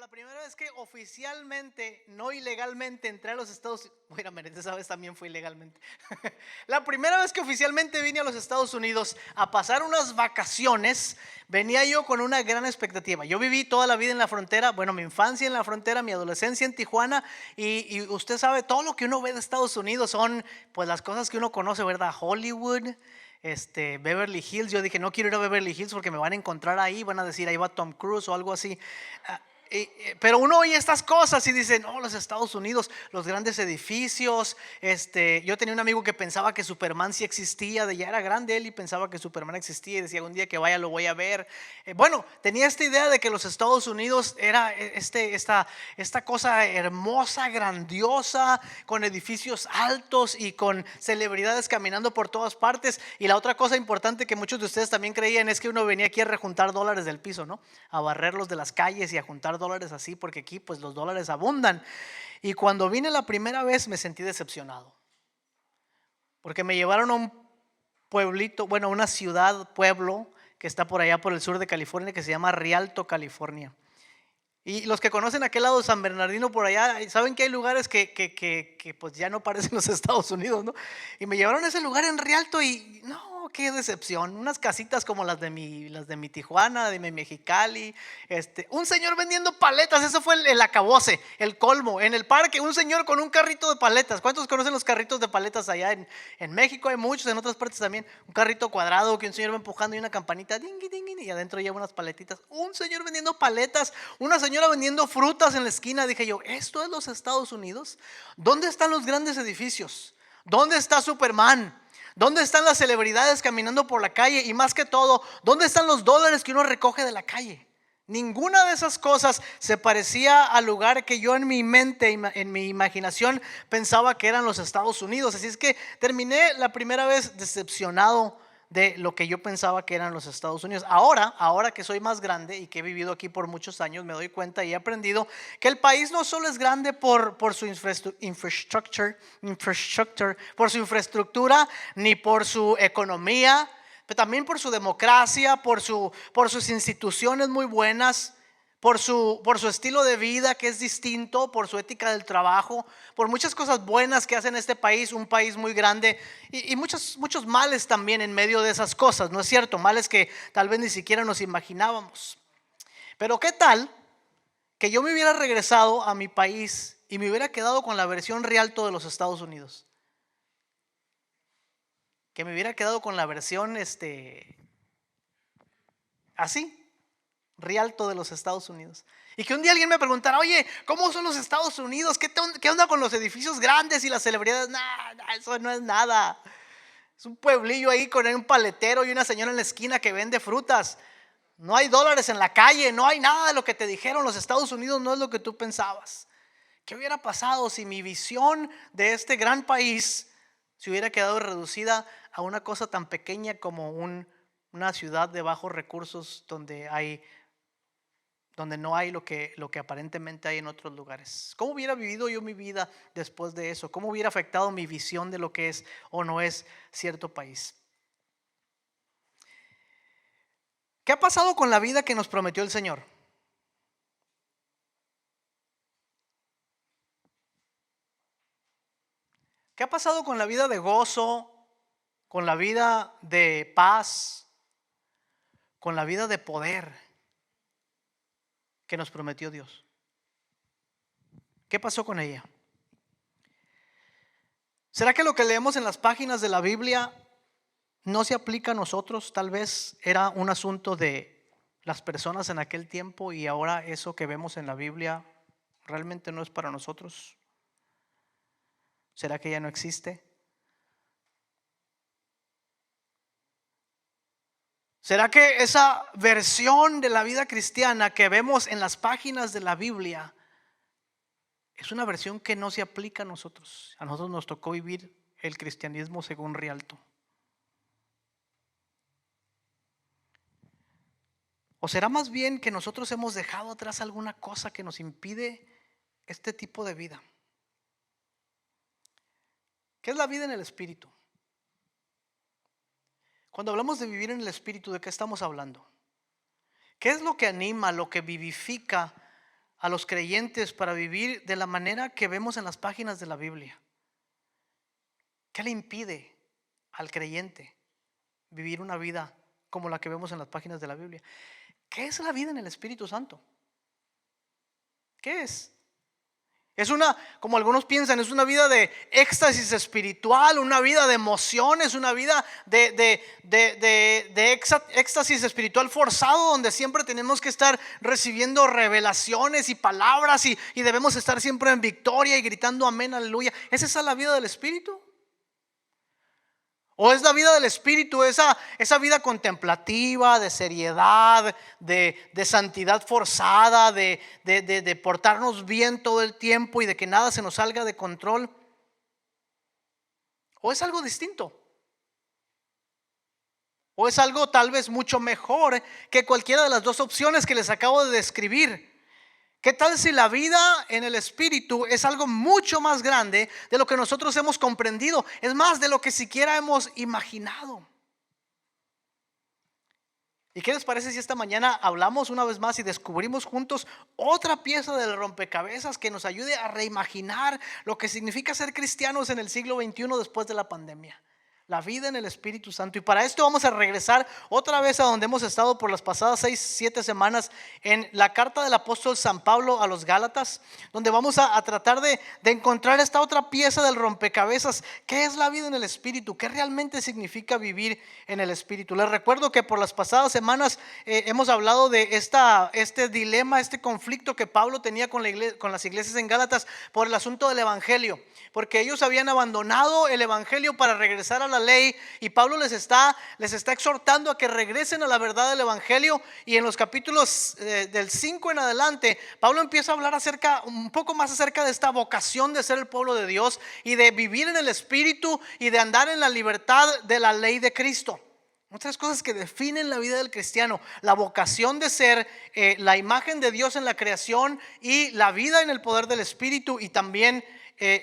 la primera vez que oficialmente, no ilegalmente, entré a los Estados Unidos. Bueno, esa vez también fue ilegalmente. La primera vez que oficialmente vine a los Estados Unidos a pasar unas vacaciones, venía yo con una gran expectativa. Yo viví toda la vida en la frontera, bueno, mi infancia en la frontera, mi adolescencia en Tijuana, y usted sabe, todo lo que uno ve de Estados Unidos son pues las cosas que uno conoce, ¿verdad? Hollywood, Beverly Hills. Yo dije, no quiero ir a Beverly Hills porque me van a encontrar ahí, van a decir, ahí va Tom Cruise o algo así. Pero uno oye estas cosas y dice, no, los Estados Unidos, los grandes edificios. Yo tenía un amigo que pensaba que Superman sí existía, ya era grande él y pensaba que Superman existía y decía, un día que vaya lo voy a ver. Bueno, tenía esta idea de que los Estados Unidos era esta cosa hermosa, grandiosa, con edificios altos y con celebridades caminando por todas partes. Y la otra cosa importante que muchos de ustedes también creían es que uno venía aquí a rejuntar dólares del piso, ¿no? A barrerlos de las calles y a juntar dólares así, porque aquí pues los dólares abundan. Y cuando vine la primera vez me sentí decepcionado, porque me llevaron a un pueblito, bueno, una ciudad, pueblo, que está por allá por el sur de California, que se llama Rialto, California. Y los que conocen aquel lado de San Bernardino por allá, saben que hay lugares que pues ya no parecen los Estados Unidos, ¿no? Y me llevaron a ese lugar en Rialto y no, qué decepción. Unas casitas como las de mi Tijuana, de mi Mexicali. Un señor vendiendo paletas, eso fue el acabose, el colmo. En el parque, un señor con un carrito de paletas. ¿Cuántos conocen los carritos de paletas allá en México? Hay muchos, en otras partes también. Un carrito cuadrado que un señor va empujando y una campanita, dingui, dingui, y adentro lleva unas paletitas. Un señor vendiendo paletas, una señora vendiendo frutas en la esquina. Dije yo, ¿esto es los Estados Unidos? ¿Dónde están los grandes edificios? ¿Dónde está Superman? ¿Dónde están las celebridades caminando por la calle? Y más que todo, ¿dónde están los dólares que uno recoge de la calle? Ninguna de esas cosas se parecía al lugar que yo en mi mente, en mi imaginación, pensaba que eran los Estados Unidos. Así es que terminé la primera vez decepcionado de lo que yo pensaba que eran los Estados Unidos. Ahora que soy más grande y que he vivido aquí por muchos años, me doy cuenta y he aprendido que el país no solo es grande por su infrastructure, por su infraestructura, ni por su economía, pero también por su democracia, por sus instituciones muy buenas, por su estilo de vida que es distinto, por su ética del trabajo, por muchas cosas buenas que hacen este país, un país muy grande, y muchos males también en medio de esas cosas, ¿no es cierto? Males que tal vez ni siquiera nos imaginábamos. Pero ¿qué tal que yo me hubiera regresado a mi país y me hubiera quedado con la versión Rialto de los Estados Unidos? Que me hubiera quedado con la versión así, Rialto de los Estados Unidos. Y que un día alguien me preguntara, oye, ¿cómo son los Estados Unidos? ¿Qué onda con los edificios grandes y las celebridades? Nah, eso no es nada. Es un pueblillo ahí con un paletero y una señora en la esquina que vende frutas. No hay dólares en la calle, no hay nada de lo que te dijeron. Los Estados Unidos no es lo que tú pensabas. ¿Qué hubiera pasado si mi visión de este gran país se hubiera quedado reducida a una cosa tan pequeña como una ciudad de bajos recursos donde no hay lo que aparentemente hay en otros lugares? ¿Cómo hubiera vivido yo mi vida después de eso? ¿Cómo hubiera afectado mi visión de lo que es o no es cierto país? ¿Qué ha pasado con la vida que nos prometió el Señor? ¿Qué ha pasado con la vida de gozo, con la vida de paz, con la vida de poder que nos prometió Dios? ¿Qué pasó con ella? ¿Será que lo que leemos en las páginas de la Biblia no se aplica a nosotros? Tal vez era un asunto de las personas en aquel tiempo y ahora eso que vemos en la Biblia realmente no es para nosotros. ¿Será que ya no existe? ¿Será que esa versión de la vida cristiana que vemos en las páginas de la Biblia es una versión que no se aplica a nosotros? A nosotros nos tocó vivir el cristianismo según Rialto. ¿O será más bien que nosotros hemos dejado atrás alguna cosa que nos impide este tipo de vida? ¿Qué es la vida en el Espíritu? Cuando hablamos de vivir en el Espíritu, ¿de qué estamos hablando? ¿Qué es lo que anima, lo que vivifica a los creyentes para vivir de la manera que vemos en las páginas de la Biblia? ¿Qué le impide al creyente vivir una vida como la que vemos en las páginas de la Biblia? ¿Qué es la vida en el Espíritu Santo? ¿Qué es? Es una, como algunos piensan, es una vida de éxtasis espiritual, una vida de emociones, una vida de éxtasis espiritual forzado, donde siempre tenemos que estar recibiendo revelaciones y palabras y debemos estar siempre en victoria y gritando amén, aleluya. ¿Es esa la vida del Espíritu? ¿O es la vida del Espíritu esa vida contemplativa, de seriedad, de santidad forzada, de portarnos bien todo el tiempo y de que nada se nos salga de control? ¿O es algo distinto? ¿O es algo tal vez mucho mejor que cualquiera de las dos opciones que les acabo de describir? ¿Qué tal si la vida en el Espíritu es algo mucho más grande de lo que nosotros hemos comprendido? Es más, de lo que siquiera hemos imaginado. ¿Y qué les parece si esta mañana hablamos una vez más y descubrimos juntos otra pieza del rompecabezas que nos ayude a reimaginar lo que significa ser cristianos en el siglo XXI después de la pandemia? La vida en el Espíritu Santo. Y para esto vamos a regresar otra vez a donde hemos estado por las pasadas 6-7 semanas, en la carta del apóstol San Pablo a los Gálatas, donde vamos a tratar de encontrar esta otra pieza del rompecabezas. ¿Qué es la vida en el Espíritu? ¿Qué realmente significa vivir en el Espíritu? Les recuerdo que por las pasadas semanas hemos hablado de este dilema, este conflicto que Pablo tenía con las iglesias en Gálatas por el asunto del Evangelio, porque ellos habían abandonado el Evangelio para regresar a la ley, y Pablo les está exhortando a que regresen a la verdad del Evangelio. Y en los capítulos del 5 en adelante, Pablo empieza a hablar un poco más acerca de esta vocación de ser el pueblo de Dios y de vivir en el Espíritu y de andar en la libertad de la ley de Cristo. Otras cosas que definen la vida del cristiano: la vocación de ser la imagen de Dios en la creación, y la vida en el poder del Espíritu, y también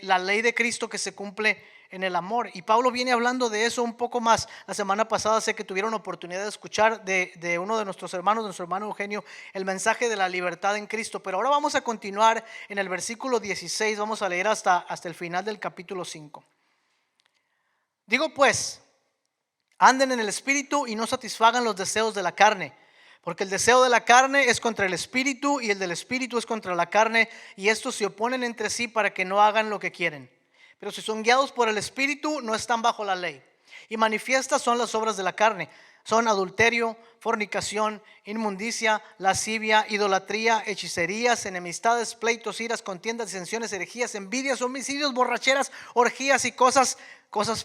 la ley de Cristo que se cumple en el amor. Y Pablo viene hablando de eso un poco más. La semana pasada sé que tuvieron oportunidad de escuchar de uno de nuestros hermanos, nuestro hermano Eugenio, el mensaje de la libertad en Cristo. Pero ahora vamos a continuar en el versículo 16. Vamos a leer hasta el final del capítulo 5. Digo pues, anden en el Espíritu y no satisfagan los deseos de la carne, porque el deseo de la carne es contra el Espíritu y el del Espíritu es contra la carne, y estos se oponen entre sí para que no hagan lo que quieren. Pero si son guiados por el Espíritu, no están bajo la ley. Y manifiestas son las obras de la carne: son adulterio, fornicación, inmundicia, lascivia, idolatría, hechicerías, enemistades, pleitos, iras, contiendas, disensiones, herejías, envidias, homicidios, borracheras, orgías y cosas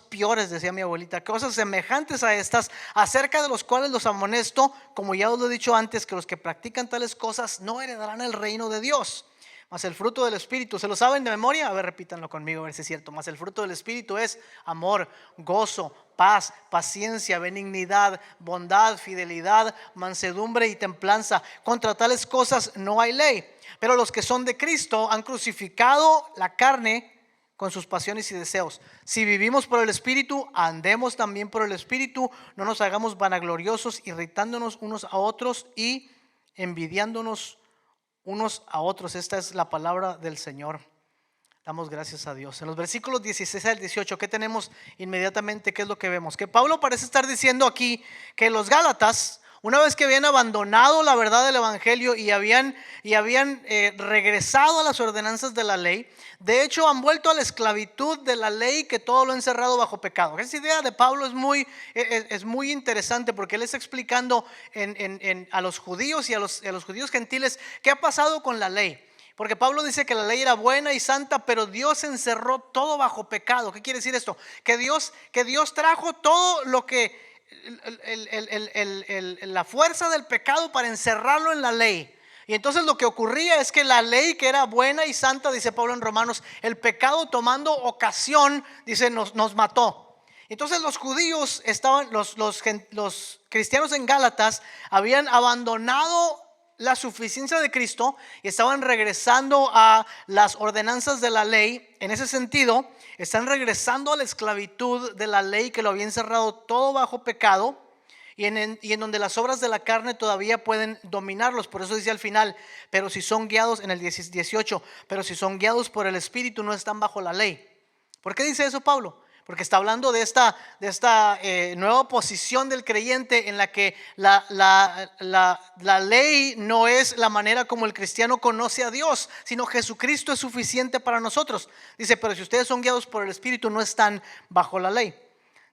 peores, decía mi abuelita, cosas semejantes a estas, acerca de los cuales los amonesto, como ya os lo he dicho antes, que los que practican tales cosas no heredarán el reino de Dios. Mas el fruto del Espíritu, ¿se lo saben de memoria? A ver, repítanlo conmigo, a ver si es cierto. Mas el fruto del Espíritu es amor, gozo, paz, paciencia, benignidad, bondad, fidelidad, mansedumbre y templanza. Contra tales cosas no hay ley. Pero los que son de Cristo han crucificado la carne con sus pasiones y deseos. Si vivimos por el Espíritu, andemos también por el Espíritu. No nos hagamos vanagloriosos, irritándonos unos a otros y envidiándonos unos a otros. Esta es la palabra del Señor. Damos gracias a Dios. En los versículos 16 al 18, ¿qué tenemos inmediatamente? ¿Qué es lo que vemos? Que Pablo parece estar diciendo aquí que los Gálatas, una vez que habían abandonado la verdad del Evangelio y habían regresado a las ordenanzas de la ley, de hecho han vuelto a la esclavitud de la ley, que todo lo ha encerrado bajo pecado. Esa idea de Pablo es muy interesante, porque él está explicando a los judíos y a los judíos gentiles qué ha pasado con la ley. Porque Pablo dice que la ley era buena y santa, pero Dios encerró todo bajo pecado. ¿Qué quiere decir esto? Que Dios trajo todo lo que la fuerza del pecado para encerrarlo en la ley. Y entonces lo que ocurría es que la ley, que era buena y santa, dice Pablo en Romanos, el pecado tomando ocasión, dice, nos mató. Entonces los judíos los cristianos en Gálatas habían abandonado la suficiencia de Cristo y estaban regresando a las ordenanzas de la ley. En ese sentido, están regresando a la esclavitud de la ley, que lo había encerrado todo bajo pecado. y en donde las obras de la carne todavía pueden dominarlos. Por eso dice al final, pero si son guiados, en el 18, pero si son guiados por el Espíritu no están bajo la ley. ¿Por qué dice eso Pablo? Porque está hablando de esta nueva posición del creyente en la que la ley no es la manera como el cristiano conoce a Dios, sino Jesucristo es suficiente para nosotros. Dice, pero si ustedes son guiados por el Espíritu no están bajo la ley.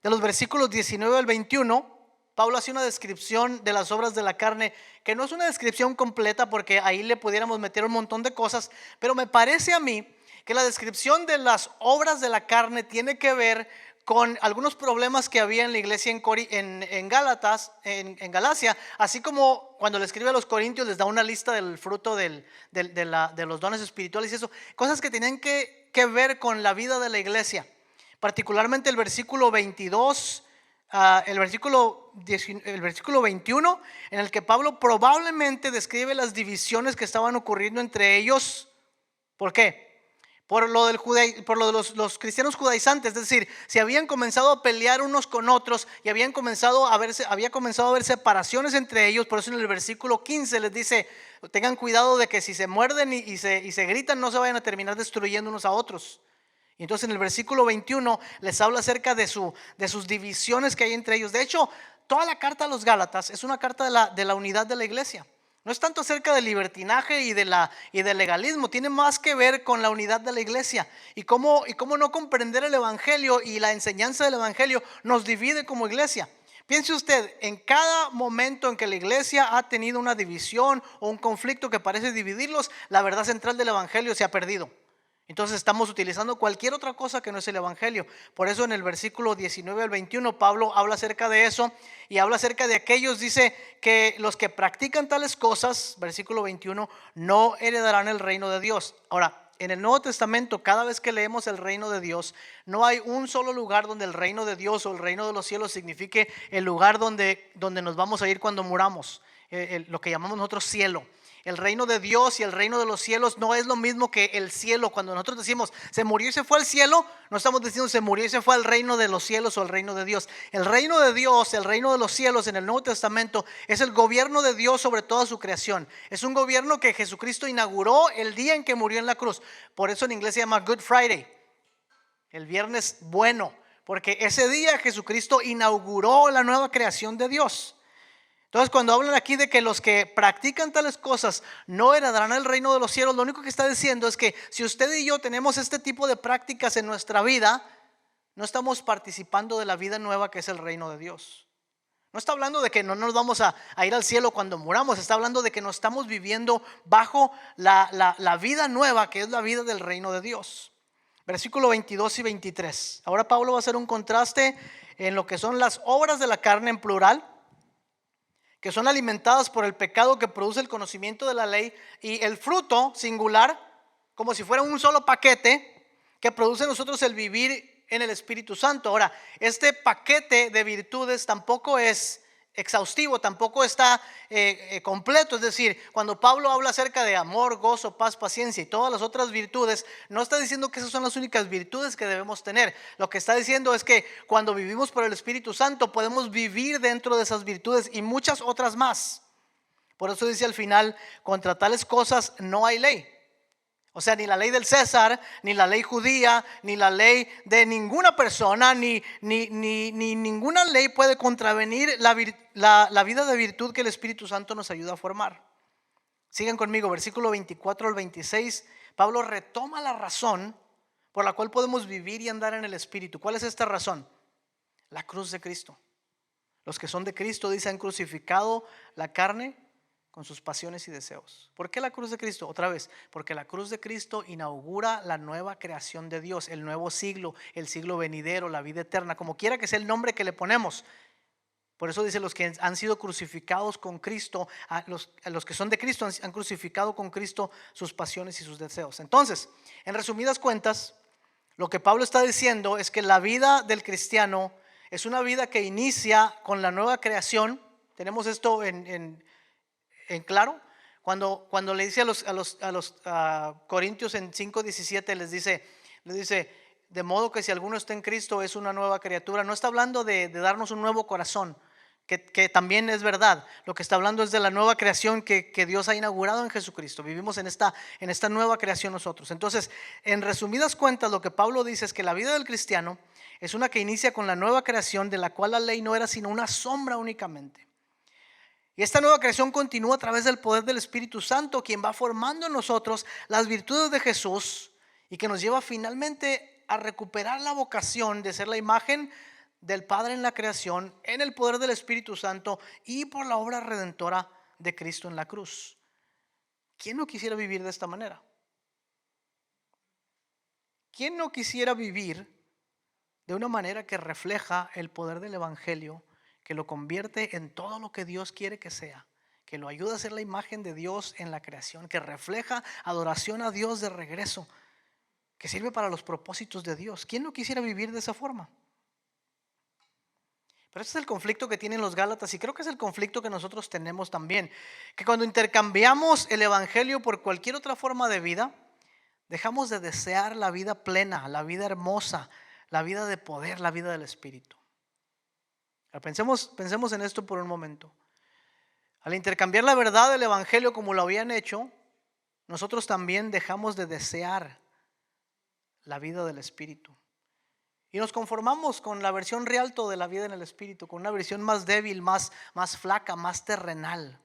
De los versículos 19 al 21, Pablo hace una descripción de las obras de la carne, que no es una descripción completa porque ahí le pudiéramos meter un montón de cosas, pero me parece a mí que la descripción de las obras de la carne tiene que ver con algunos problemas que había en la iglesia en Galacia, así como cuando le escribe a los corintios les da una lista del fruto de los dones espirituales y eso, cosas que tenían que ver con la vida de la iglesia, particularmente el versículo 22, el versículo 21, en el que Pablo probablemente describe las divisiones que estaban ocurriendo entre ellos. ¿Por qué? Por lo de los cristianos judaizantes, es decir, si habían comenzado a pelear unos con otros y había comenzado a haber separaciones entre ellos. Por eso en el versículo 15 les dice, tengan cuidado de que si se muerden y se gritan no se vayan a terminar destruyendo unos a otros. Y entonces en el versículo 21 les habla acerca de sus divisiones que hay entre ellos. De hecho, toda la carta a los Gálatas es una carta de la unidad de la iglesia. No es tanto acerca del libertinaje y del legalismo, tiene más que ver con la unidad de la iglesia y cómo no comprender el evangelio y la enseñanza del evangelio nos divide como iglesia. Piense usted, en cada momento en que la iglesia ha tenido una división o un conflicto que parece dividirlos, la verdad central del evangelio se ha perdido. Entonces estamos utilizando cualquier otra cosa que no es el evangelio. Por eso en el versículo 19 al 21 Pablo habla acerca de eso y habla acerca de aquellos, dice que los que practican tales cosas, versículo 21, no heredarán el reino de Dios. Ahora, en el Nuevo Testamento, cada vez que leemos el reino de Dios, no hay un solo lugar donde el reino de Dios o el reino de los cielos signifique el lugar donde nos vamos a ir cuando muramos, lo que llamamos nosotros cielo. El reino de Dios y el reino de los cielos no es lo mismo que el cielo. Cuando nosotros decimos se murió y se fue al cielo, no estamos diciendo se murió y se fue al reino de los cielos o al reino de Dios. El reino de Dios, el reino de los cielos en el Nuevo Testamento es el gobierno de Dios sobre toda su creación. Es un gobierno que Jesucristo inauguró el día en que murió en la cruz. Por eso en inglés se llama Good Friday, el viernes bueno, porque ese día Jesucristo inauguró la nueva creación de Dios. Entonces cuando hablan aquí de que los que practican tales cosas no heredarán el reino de los cielos, lo único que está diciendo es que si usted y yo tenemos este tipo de prácticas en nuestra vida, no estamos participando de la vida nueva que es el reino de Dios. No está hablando de que no nos vamos a ir al cielo cuando muramos, está hablando de que no estamos viviendo bajo la vida nueva que es la vida del reino de Dios. Versículo 22 y 23. Ahora Pablo va a hacer un contraste en lo que son las obras de la carne en plural, que son alimentadas por el pecado que produce el conocimiento de la ley, y el fruto singular, como si fuera un solo paquete, que produce en nosotros el vivir en el Espíritu Santo. Ahora, este paquete de virtudes tampoco es exhaustivo, tampoco está completo. Es decir, cuando Pablo habla acerca de amor, gozo, paz, paciencia y todas las otras virtudes, no está diciendo que esas son las únicas virtudes que debemos tener. Lo que está diciendo es que cuando vivimos por el Espíritu Santo podemos vivir dentro de esas virtudes y muchas otras más. Por eso dice al final, contra tales cosas no hay ley. O sea, ni la ley del César, ni la ley judía, ni la ley de ninguna persona, ni ninguna ley puede contravenir la vida de virtud que el Espíritu Santo nos ayuda a formar. Sigan conmigo, versículo 24 al 26. Pablo retoma la razón por la cual podemos vivir y andar en el Espíritu. ¿Cuál es esta razón? La cruz de Cristo. Los que son de Cristo, dice, han crucificado la carne con sus pasiones y deseos. ¿Por qué la cruz de Cristo? Otra vez, porque la cruz de Cristo inaugura la nueva creación de Dios, el nuevo siglo, el siglo venidero, la vida eterna, como quiera que sea el nombre que le ponemos. Por eso dice, los que han sido crucificados con Cristo, a los que son de Cristo han crucificado con Cristo sus pasiones y sus deseos. Entonces, en resumidas cuentas, lo que Pablo está diciendo es que la vida del cristiano es una vida que inicia con la nueva creación. Tenemos esto en claro, cuando le dice a los Corintios en 5:17, les dice, de modo que si alguno está en Cristo es una nueva criatura. No está hablando de darnos un nuevo corazón, que también es verdad. Lo que está hablando es de la nueva creación que Dios ha inaugurado en Jesucristo. Vivimos en esta nueva creación nosotros. Entonces, en resumidas cuentas, lo que Pablo dice es que la vida del cristiano es una que inicia con la nueva creación, de la cual la ley no era sino una sombra únicamente. Y esta nueva creación continúa a través del poder del Espíritu Santo, quien va formando en nosotros las virtudes de Jesús y que nos lleva finalmente a recuperar la vocación de ser la imagen del Padre en la creación, en el poder del Espíritu Santo y por la obra redentora de Cristo en la cruz. ¿Quién no quisiera vivir de esta manera? ¿Quién no quisiera vivir de una manera que refleja el poder del Evangelio, que lo convierte en todo lo que Dios quiere que sea, que lo ayuda a ser la imagen de Dios en la creación, que refleja adoración a Dios de regreso, que sirve para los propósitos de Dios? ¿Quién no quisiera vivir de esa forma? Pero ese es el conflicto que tienen los Gálatas, y creo que es el conflicto que nosotros tenemos también, que cuando intercambiamos el Evangelio por cualquier otra forma de vida, dejamos de desear la vida plena, la vida hermosa, la vida de poder, la vida del Espíritu. Pensemos en esto por un momento. Al intercambiar la verdad del Evangelio como lo habían hecho, nosotros también dejamos de desear la vida del Espíritu. Y nos conformamos con la versión Rialto de la vida en el Espíritu, con una versión más débil, más flaca, más terrenal.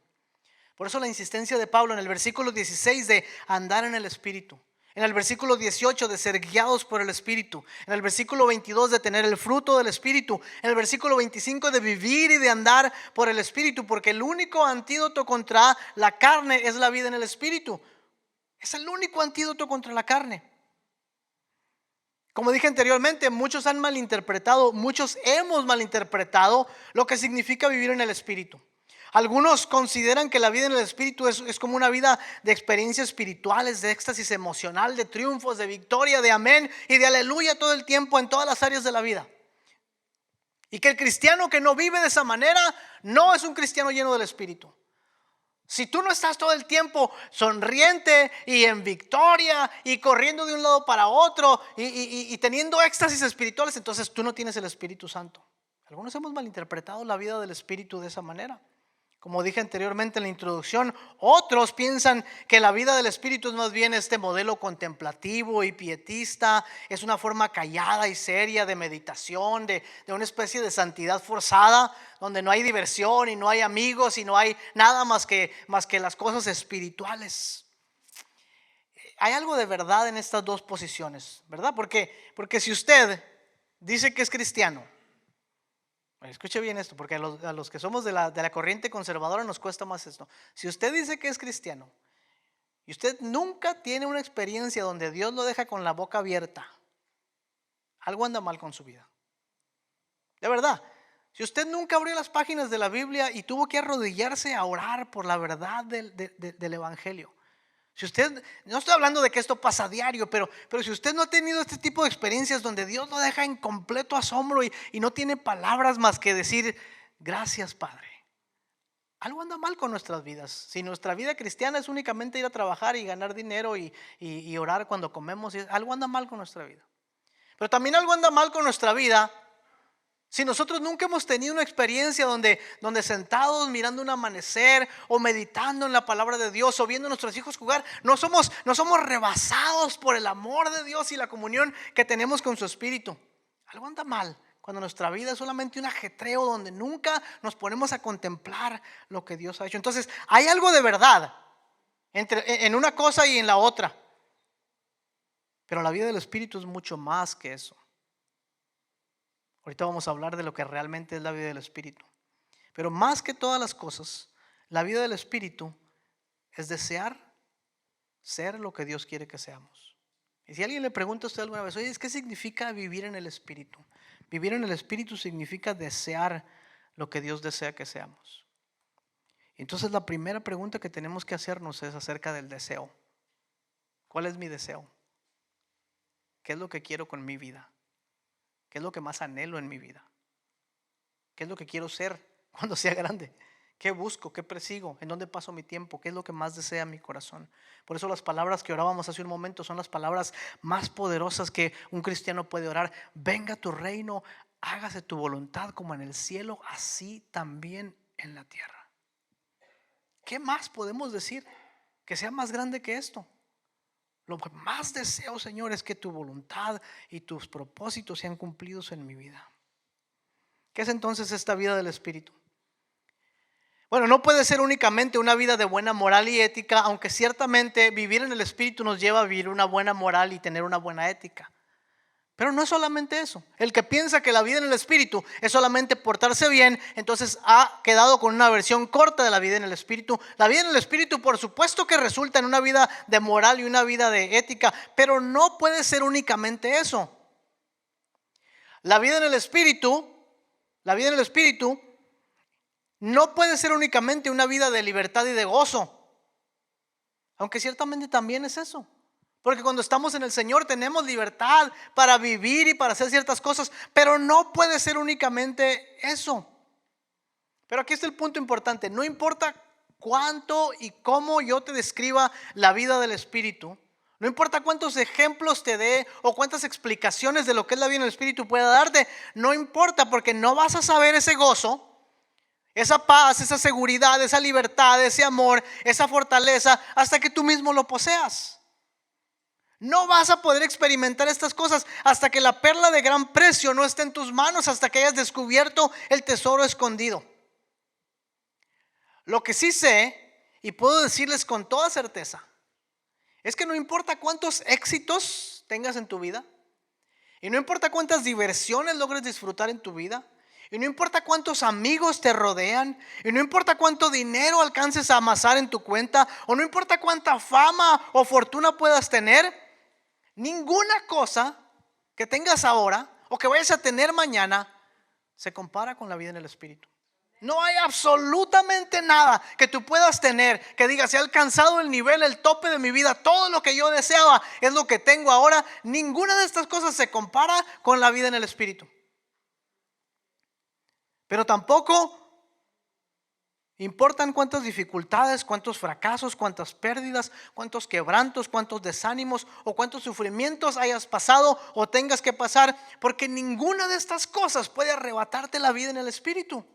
Por eso la insistencia de Pablo en el versículo 16 de andar en el Espíritu, en el versículo 18 de ser guiados por el Espíritu, en el versículo 22 de tener el fruto del Espíritu, en el versículo 25 de vivir y de andar por el Espíritu, porque el único antídoto contra la carne es la vida en el Espíritu. Es el único antídoto contra la carne. Como dije anteriormente, muchos han malinterpretado, muchos hemos malinterpretado lo que significa vivir en el Espíritu. Algunos consideran que la vida en el Espíritu es como una vida de experiencias espirituales, de éxtasis emocional, de triunfos, de victoria, de amén y de aleluya todo el tiempo en todas las áreas de la vida. Y que el cristiano que no vive de esa manera no es un cristiano lleno del Espíritu. Si tú no estás todo el tiempo sonriente y en victoria y corriendo de un lado para otro y teniendo éxtasis espirituales, entonces tú no tienes el Espíritu Santo. Algunos hemos malinterpretado la vida del Espíritu de esa manera. Como dije anteriormente en la introducción, otros piensan que la vida del Espíritu es más bien este modelo contemplativo y pietista, es una forma callada y seria de meditación, de una especie de santidad forzada, donde no hay diversión y no hay amigos y no hay nada más que las cosas espirituales. Hay algo de verdad en estas dos posiciones, ¿verdad? Porque si usted dice que es cristiano, escuche bien esto, porque a los que somos de la corriente conservadora nos cuesta más esto. Si usted dice que es cristiano y usted nunca tiene una experiencia donde Dios lo deja con la boca abierta, algo anda mal con su vida. De verdad, si usted nunca abrió las páginas de la Biblia y tuvo que arrodillarse a orar por la verdad del Evangelio. Si usted, no estoy hablando de que esto pasa a diario, pero si usted no ha tenido este tipo de experiencias donde Dios lo deja en completo asombro y no tiene palabras más que decir gracias, Padre, algo anda mal con nuestras vidas. Si nuestra vida cristiana es únicamente ir a trabajar y ganar dinero y orar cuando comemos, algo anda mal con nuestra vida. Pero también algo anda mal con nuestra vida si nosotros nunca hemos tenido una experiencia donde sentados mirando un amanecer o meditando en la palabra de Dios o viendo a nuestros hijos jugar, no somos rebasados por el amor de Dios y la comunión que tenemos con su Espíritu. Algo anda mal cuando nuestra vida es solamente un ajetreo donde nunca nos ponemos a contemplar lo que Dios ha hecho. Entonces hay algo de verdad en una cosa y en la otra. Pero la vida del Espíritu es mucho más que eso. Ahorita vamos a hablar de lo que realmente es la vida del Espíritu. Pero más que todas las cosas, la vida del Espíritu es desear ser lo que Dios quiere que seamos. Y si alguien le pregunta a usted alguna vez, oye, ¿qué significa vivir en el Espíritu? Vivir en el Espíritu significa desear lo que Dios desea que seamos. Entonces la primera pregunta que tenemos que hacernos es acerca del deseo. ¿Cuál es mi deseo? ¿Qué es lo que quiero con mi vida? ¿Qué es lo que más anhelo en mi vida? ¿Qué es lo que quiero ser cuando sea grande? ¿Qué busco? ¿Qué persigo? ¿En dónde paso mi tiempo? ¿Qué es lo que más desea mi corazón? Por eso las palabras que orábamos hace un momento son las palabras más poderosas que un cristiano puede orar. Venga tu reino, hágase tu voluntad como en el cielo, así también en la tierra. ¿Qué más podemos decir que sea más grande que esto? Lo que más deseo, Señor, es que tu voluntad y tus propósitos sean cumplidos en mi vida. ¿Qué es entonces esta vida del Espíritu? Bueno, no puede ser únicamente una vida de buena moral y ética, aunque ciertamente vivir en el Espíritu nos lleva a vivir una buena moral y tener una buena ética. Pero no es solamente eso. El que piensa que la vida en el Espíritu es solamente portarse bien, entonces ha quedado con una versión corta de la vida en el Espíritu. La vida en el Espíritu, por supuesto que resulta en una vida de moral y una vida de ética, pero no puede ser únicamente eso. La vida en el Espíritu no puede ser únicamente una vida de libertad y de gozo, aunque ciertamente también es eso. Porque cuando estamos en el Señor tenemos libertad para vivir y para hacer ciertas cosas, pero no puede ser únicamente eso. Pero aquí está el punto importante: no importa cuánto y cómo yo te describa la vida del Espíritu, no importa cuántos ejemplos te dé o cuántas explicaciones de lo que es la vida en el Espíritu pueda darte, no importa, porque no vas a saber ese gozo, esa paz, esa seguridad, esa libertad, ese amor, esa fortaleza, hasta que tú mismo lo poseas. No vas a poder experimentar estas cosas hasta que la perla de gran precio no esté en tus manos, hasta que hayas descubierto el tesoro escondido. Lo que sí sé, y puedo decirles con toda certeza, es que no importa cuántos éxitos tengas en tu vida, y no importa cuántas diversiones logres disfrutar en tu vida, y no importa cuántos amigos te rodean, y no importa cuánto dinero alcances a amasar en tu cuenta, o no importa cuánta fama o fortuna puedas tener, ninguna cosa que tengas ahora o que vayas a tener mañana se compara con la vida en el Espíritu. No hay absolutamente nada que tú puedas tener que digas: he alcanzado el nivel, el tope de mi vida, todo lo que yo deseaba es lo que tengo ahora. Ninguna de estas cosas se compara con la vida en el Espíritu. Pero tampoco importan cuántas dificultades, cuántos fracasos, cuántas pérdidas, cuántos quebrantos, cuántos desánimos o cuántos sufrimientos hayas pasado o tengas que pasar, porque ninguna de estas cosas puede arrebatarte la vida en el Espíritu.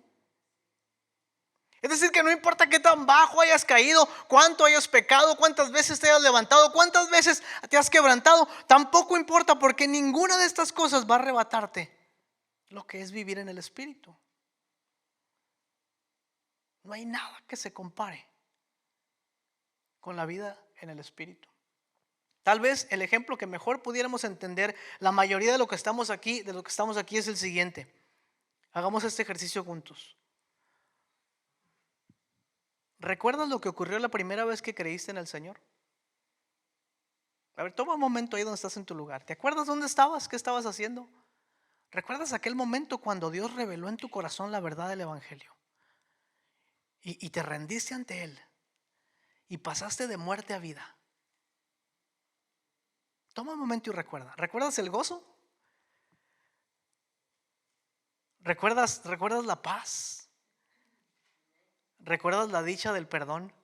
Es decir, que no importa qué tan bajo hayas caído, cuánto hayas pecado, cuántas veces te hayas levantado, cuántas veces te has quebrantado, tampoco importa, porque ninguna de estas cosas va a arrebatarte lo que es vivir en el Espíritu. No hay nada que se compare con la vida en el Espíritu. Tal vez el ejemplo que mejor pudiéramos entender la mayoría de lo que estamos aquí, es el siguiente. Hagamos este ejercicio juntos. ¿Recuerdas lo que ocurrió la primera vez que creíste en el Señor? A ver, toma un momento ahí donde estás en tu lugar. ¿Te acuerdas dónde estabas? ¿Qué estabas haciendo? ¿Recuerdas aquel momento cuando Dios reveló en tu corazón la verdad del Evangelio? Y te rendiste ante Él y pasaste de muerte a vida. Toma un momento y recuerda. ¿Recuerdas el gozo? ¿Recuerdas la paz? ¿Recuerdas la dicha del perdón?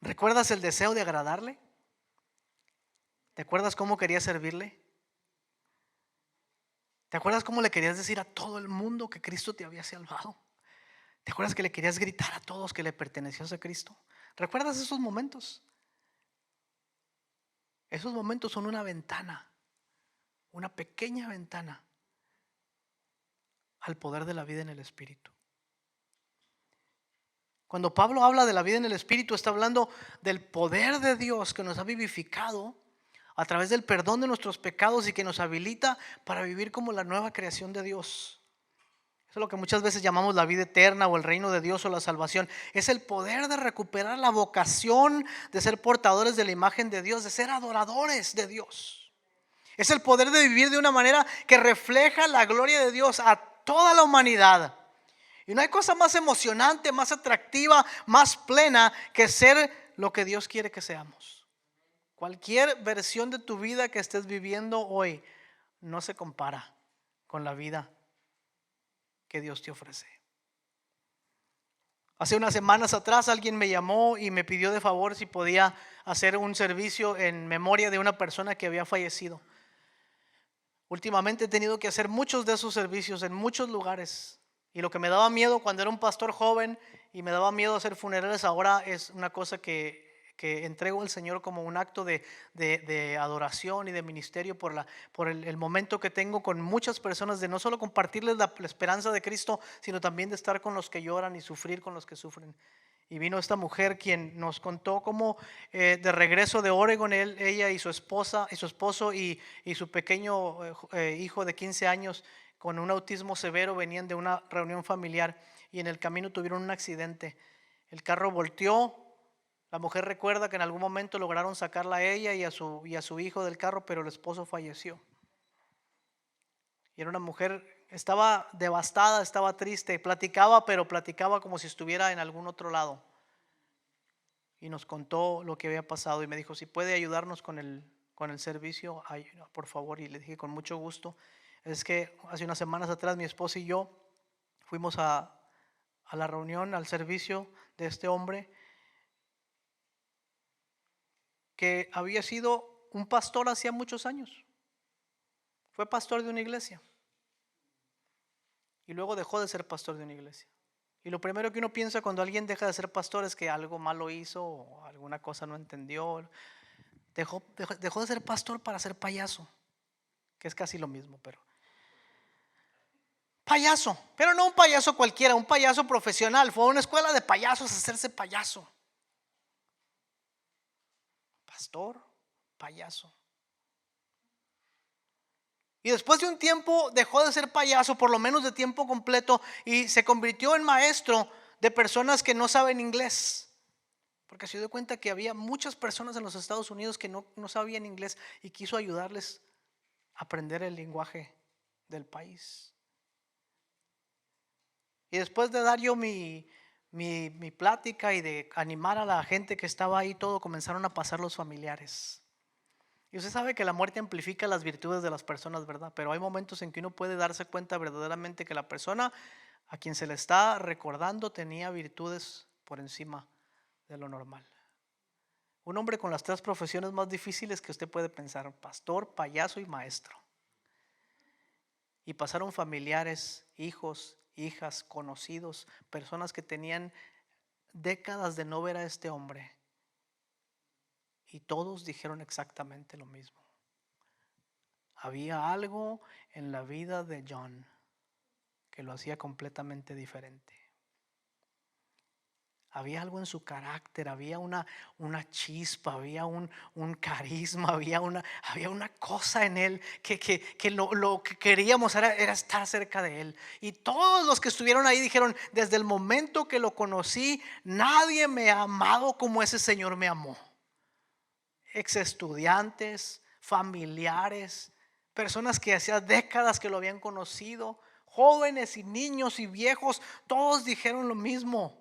¿Recuerdas el deseo de agradarle? ¿Te acuerdas cómo querías servirle? ¿Te acuerdas cómo le querías decir a todo el mundo que Cristo te había salvado? ¿Te acuerdas que le querías gritar a todos que le pertenecías a Cristo? ¿Recuerdas esos momentos? Esos momentos son una ventana, una pequeña ventana al poder de la vida en el Espíritu. Cuando Pablo habla de la vida en el Espíritu, está hablando del poder de Dios que nos ha vivificado a través del perdón de nuestros pecados y que nos habilita para vivir como la nueva creación de Dios. Eso es lo que muchas veces llamamos la vida eterna o el reino de Dios o la salvación. Es el poder de recuperar la vocación de ser portadores de la imagen de Dios, de ser adoradores de Dios. Es el poder de vivir de una manera que refleja la gloria de Dios a toda la humanidad. Y no hay cosa más emocionante, más atractiva, más plena que ser lo que Dios quiere que seamos. Cualquier versión de tu vida que estés viviendo hoy no se compara con la vida que Dios te ofrece. Hace unas semanas atrás alguien me llamó y me pidió de favor si podía hacer un servicio en memoria de una persona que había fallecido. Últimamente he tenido que hacer muchos de esos servicios en muchos lugares. Y lo que me daba miedo cuando era un pastor joven y me daba miedo hacer funerales, ahora es una cosa que entrego al Señor como un acto de adoración y de ministerio por el momento que tengo con muchas personas, de no solo compartirles la esperanza de Cristo, sino también de estar con los que lloran y sufrir con los que sufren. Y vino esta mujer quien nos contó cómo de regreso de Oregon, ella y su esposa y su esposo y su pequeño hijo de 15 años con un autismo severo venían de una reunión familiar y en el camino tuvieron un accidente. El carro volteó. La mujer recuerda que en algún momento lograron sacarla a ella y a su hijo del carro, pero el esposo falleció. Y era una mujer, estaba devastada, estaba triste, platicaba, pero platicaba como si estuviera en algún otro lado. Y nos contó lo que había pasado y me dijo, si puede ayudarnos con el servicio, por favor. Y le dije, con mucho gusto. Es que hace unas semanas atrás mi esposa y yo fuimos a la reunión, al servicio de este hombre que había sido un pastor hacía muchos años. Fue pastor de una iglesia. Y luego dejó de ser pastor de una iglesia. Y lo primero que uno piensa cuando alguien deja de ser pastor es que algo malo hizo o alguna cosa no entendió. Dejó de ser pastor para ser payaso, que es casi lo mismo, pero payaso, pero no un payaso cualquiera, un payaso profesional. Fue a una escuela de payasos a hacerse payaso. Pastor, payaso. Y después de un tiempo dejó de ser payaso, por lo menos de tiempo completo, y se convirtió en maestro de personas que no saben inglés. Porque se dio cuenta que había muchas personas en los Estados Unidos que no sabían inglés y quiso ayudarles a aprender el lenguaje del país. Y después de dar yo mi plática y de animar a la gente que estaba ahí, todo comenzaron a pasar los familiares. Y usted sabe que la muerte amplifica las virtudes de las personas, ¿verdad? Pero hay momentos en que uno puede darse cuenta verdaderamente que la persona a quien se le está recordando tenía virtudes por encima de lo normal. Un hombre con las 3 profesiones más difíciles que usted puede pensar: pastor, payaso y maestro. Y pasaron familiares, hijos, hijas, conocidos, personas que tenían décadas de no ver a este hombre. Y todos dijeron exactamente lo mismo. Había algo en la vida de John que lo hacía completamente diferente. Había algo en su carácter, había una chispa, había un carisma, había una cosa en él que lo que queríamos era estar cerca de él. Y todos los que estuvieron ahí dijeron: desde el momento que lo conocí, nadie me ha amado como ese señor me amó. Ex estudiantes, familiares, personas que hacía décadas que lo habían conocido, jóvenes y niños y viejos, todos dijeron lo mismo.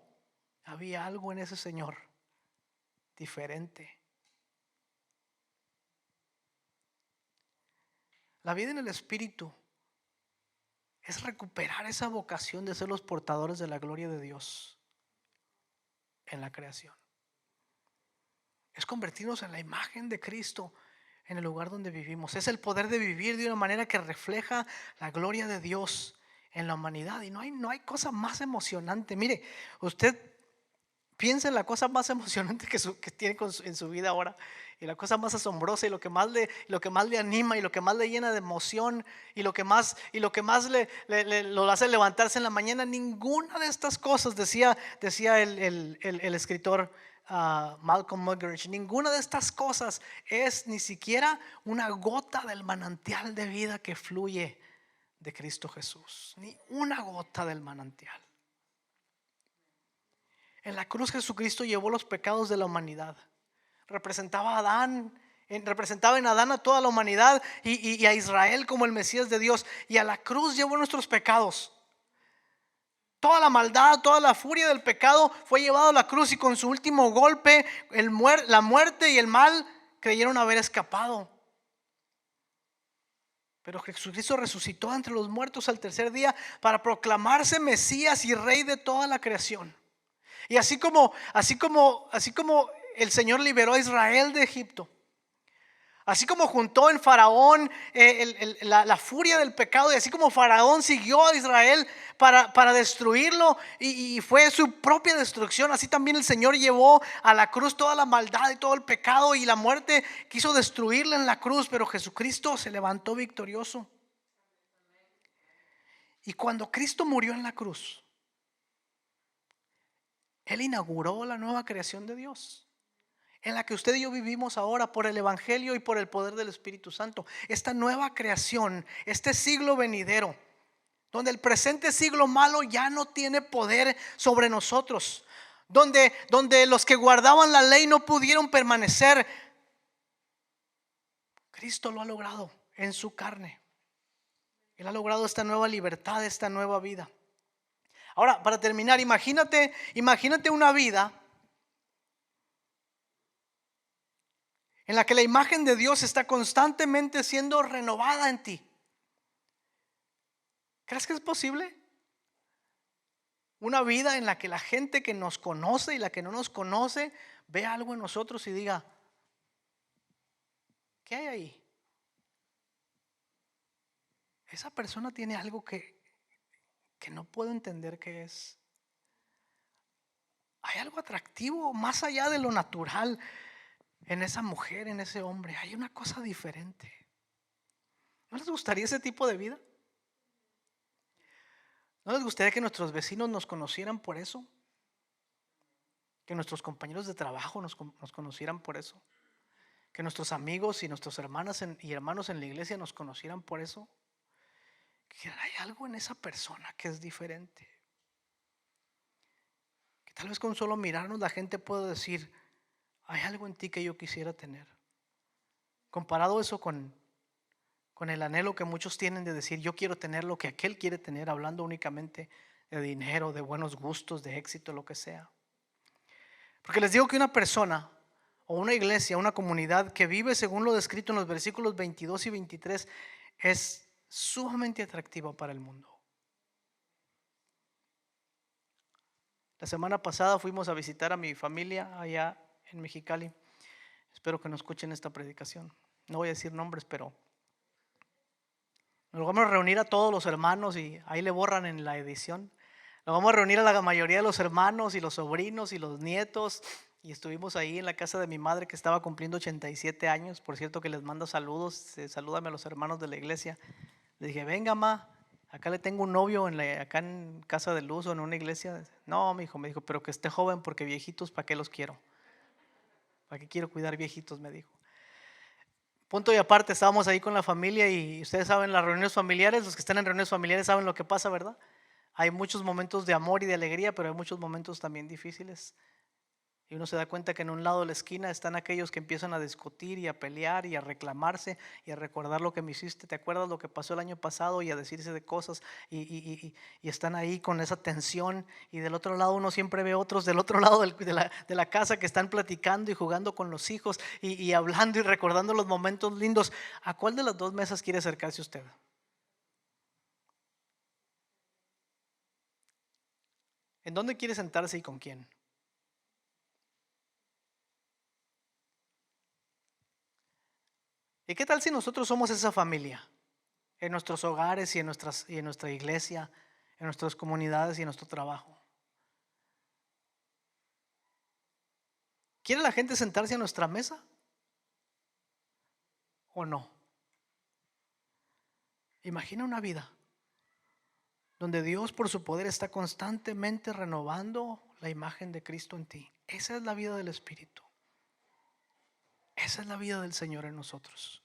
Había algo en ese señor diferente. La vida en el Espíritu es recuperar esa vocación de ser los portadores de la gloria de Dios en la creación. Es convertirnos en la imagen de Cristo en el lugar donde vivimos. Es el poder de vivir de una manera que refleja la gloria de Dios en la humanidad. Y no hay cosa más emocionante. Mire, usted piensa en la cosa más emocionante que tiene en su vida ahora, y la cosa más asombrosa, y lo que más le anima, y lo que más le llena de emoción, y lo que más lo hace levantarse en la mañana. Ninguna de estas cosas, decía el escritor Malcolm Muggeridge, ninguna de estas cosas es ni siquiera una gota del manantial de vida que fluye de Cristo Jesús. Ni una gota del manantial. En la cruz Jesucristo llevó los pecados de la humanidad. Representaba en Adán a toda la humanidad y a Israel como el Mesías de Dios. Y a la cruz llevó nuestros pecados. Toda la maldad, toda la furia del pecado fue llevado a la cruz, y con su último golpe la muerte y el mal creyeron haber escapado. Pero Jesucristo resucitó entre los muertos al tercer día para proclamarse Mesías y Rey de toda la creación. Y así como el Señor liberó a Israel de Egipto, así como juntó en Faraón la furia del pecado, y así como Faraón siguió a Israel para destruirlo y fue su propia destrucción, así también el Señor llevó a la cruz toda la maldad y todo el pecado, y la muerte quiso destruirla en la cruz, pero Jesucristo se levantó victorioso. Y cuando Cristo murió en la cruz, Él inauguró la nueva creación de Dios, en la que usted y yo vivimos ahora por el Evangelio y por el poder del Espíritu Santo. Esta nueva creación, este siglo venidero, donde el presente siglo malo ya no tiene poder sobre nosotros, donde los que guardaban la ley no pudieron permanecer, Cristo lo ha logrado en su carne. Él ha logrado esta nueva libertad, esta nueva vida. Ahora, para terminar, imagínate una vida en la que la imagen de Dios está constantemente siendo renovada en ti. ¿Crees que es posible? Una vida en la que la gente que nos conoce y la que no nos conoce vea algo en nosotros y diga: ¿qué hay ahí? Esa persona tiene algo que no puedo entender qué es. Hay algo atractivo más allá de lo natural en esa mujer, en ese hombre. Hay una cosa diferente. ¿No les gustaría ese tipo de vida? ¿No les gustaría que nuestros vecinos nos conocieran por eso? Que nuestros compañeros de trabajo nos conocieran por eso. Que nuestros amigos y nuestras hermanas y hermanos en la iglesia nos conocieran por eso. Que hay algo en esa persona que es diferente. Que tal vez con solo mirarnos la gente pueda decir: hay algo en ti que yo quisiera tener. Comparado eso con el anhelo que muchos tienen de decir: yo quiero tener lo que aquel quiere tener, hablando únicamente de dinero, de buenos gustos, de éxito, lo que sea. Porque les digo que una persona o una iglesia, una comunidad que vive según lo descrito en los versículos 22 y 23 es sumamente atractiva para el mundo. La semana pasada fuimos a visitar a mi familia allá en Mexicali. Espero que no escuchen esta predicación. No voy a decir nombres, pero nos vamos a reunir a todos los hermanos, y ahí le borran en la edición. Nos vamos a reunir a la mayoría de los hermanos y los sobrinos y los nietos. Y estuvimos ahí en la casa de mi madre, que estaba cumpliendo 87 años. Por cierto, que les mando saludos. Salúdame a los hermanos de la iglesia. Le dije: venga, ma, acá le tengo un novio acá en Casa de Luz o en una iglesia. No, me dijo, pero que esté joven, porque viejitos, ¿para qué los quiero? ¿Para qué quiero cuidar viejitos? Me dijo. Punto y aparte, estábamos ahí con la familia, y ustedes saben, las reuniones familiares, los que están en reuniones familiares saben lo que pasa, ¿verdad? Hay muchos momentos de amor y de alegría, pero hay muchos momentos también difíciles. Y uno se da cuenta que en un lado de la esquina están aquellos que empiezan a discutir y a pelear y a reclamarse y a recordar lo que me hiciste, ¿te acuerdas lo que pasó el año pasado? Y a decirse de cosas, y están ahí con esa tensión. Y del otro lado uno siempre ve otros del otro lado de la casa que están platicando y jugando con los hijos y hablando y recordando los momentos lindos. ¿A cuál de las dos mesas quiere acercarse usted? ¿En dónde quiere sentarse y con quién? ¿Y qué tal si nosotros somos esa familia? En nuestros hogares y en nuestra iglesia, en nuestras comunidades y en nuestro trabajo. ¿Quiere la gente sentarse a nuestra mesa o no? Imagina una vida donde Dios, por su poder, está constantemente renovando la imagen de Cristo en ti. Esa es la vida del Espíritu. Esa es la vida del Señor en nosotros.